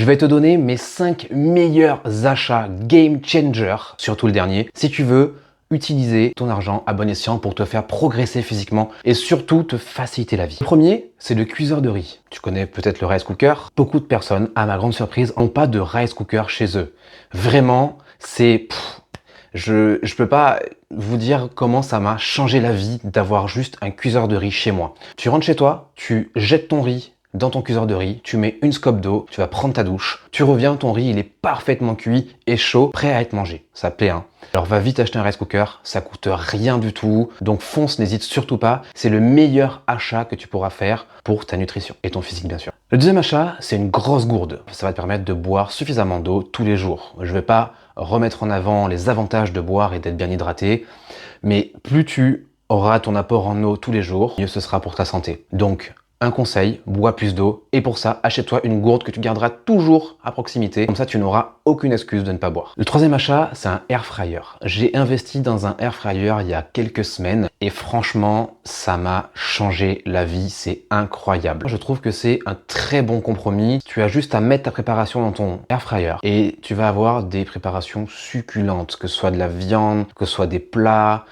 vais te donner mes 5 meilleurs achats game changer, surtout le dernier, si tu veux utiliser ton argent à bon escient pour te faire progresser physiquement et surtout te faciliter la vie. Le premier, c'est le cuiseur de riz. Tu connais peut-être le rice cooker. Beaucoup de personnes, à ma grande surprise, n'ont pas de rice cooker chez eux. Vraiment, c'est... Je peux pas vous dire comment ça m'a changé la vie d'avoir juste un cuiseur de riz chez moi. Tu rentres chez toi, tu jettes ton riz dans ton cuiseur de riz, tu mets une scope d'eau, tu vas prendre ta douche, tu reviens, ton riz il est parfaitement cuit et chaud, prêt à être mangé. Ça plaît, hein. Alors va vite acheter un rice cooker, ça coûte rien du tout, donc fonce, n'hésite surtout pas, c'est le meilleur achat que tu pourras faire pour ta nutrition et ton physique bien sûr. Le deuxième achat, c'est une grosse gourde. Ça va te permettre de boire suffisamment d'eau tous les jours. Je vais pas remettre en avant les avantages de boire et d'être bien hydraté, mais plus tu auras ton apport en eau tous les jours, mieux ce sera pour ta santé. Donc un conseil, bois plus d'eau et pour ça, achète-toi une gourde que tu garderas toujours à proximité. Comme ça, tu n'auras aucune excuse de ne pas boire. Le troisième achat, c'est un air fryer. J'ai investi dans un air fryer il y a quelques semaines et franchement, ça m'a changé la vie. C'est incroyable. Je trouve que c'est un très bon compromis. Tu as juste à mettre ta préparation dans ton air fryer et tu vas avoir des préparations succulentes, que ce soit de la viande, que ce soit des plats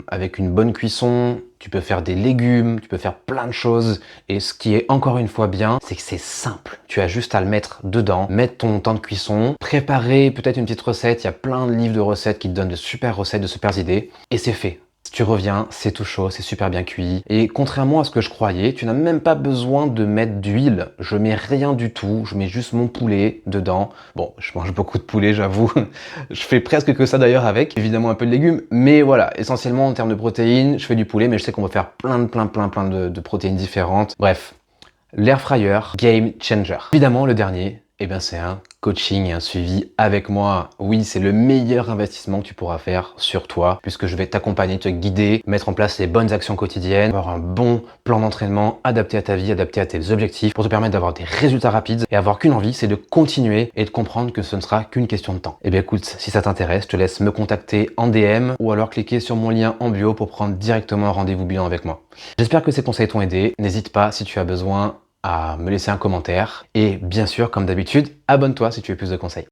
avec une bonne cuisson. Tu peux faire des légumes, tu peux faire plein de choses. Et ce qui est encore une fois bien, c'est que c'est simple. Tu as juste à le mettre dedans, mettre ton temps de cuisson, préparer peut-être une petite recette. Il y a plein de livres de recettes qui te donnent de super recettes, de super idées. Et c'est fait. Si tu reviens, c'est tout chaud, c'est super bien cuit. Et contrairement à ce que je croyais, tu n'as même pas besoin de mettre d'huile. Je mets rien du tout, je mets juste mon poulet dedans. Bon, je mange beaucoup de poulet, j'avoue. Je fais presque que ça d'ailleurs avec, évidemment un peu de légumes. Mais voilà, essentiellement en termes de protéines, je fais du poulet, mais je sais qu'on va faire plein de protéines différentes. Bref, l'air fryer, game changer. Évidemment, le dernier, c'est un coaching et un suivi avec moi. Oui, c'est le meilleur investissement que tu pourras faire sur toi, puisque je vais t'accompagner, te guider, mettre en place les bonnes actions quotidiennes, avoir un bon plan d'entraînement adapté à ta vie, adapté à tes objectifs, pour te permettre d'avoir des résultats rapides et avoir qu'une envie, c'est de continuer et de comprendre que ce ne sera qu'une question de temps. Écoute, si ça t'intéresse, je te laisse me contacter en DM ou alors cliquer sur mon lien en bio pour prendre directement un rendez-vous bilan avec moi. J'espère que ces conseils t'ont aidé. N'hésite pas si tu as besoin à me laisser un commentaire et bien sûr, comme d'habitude, abonne-toi si tu veux plus de conseils.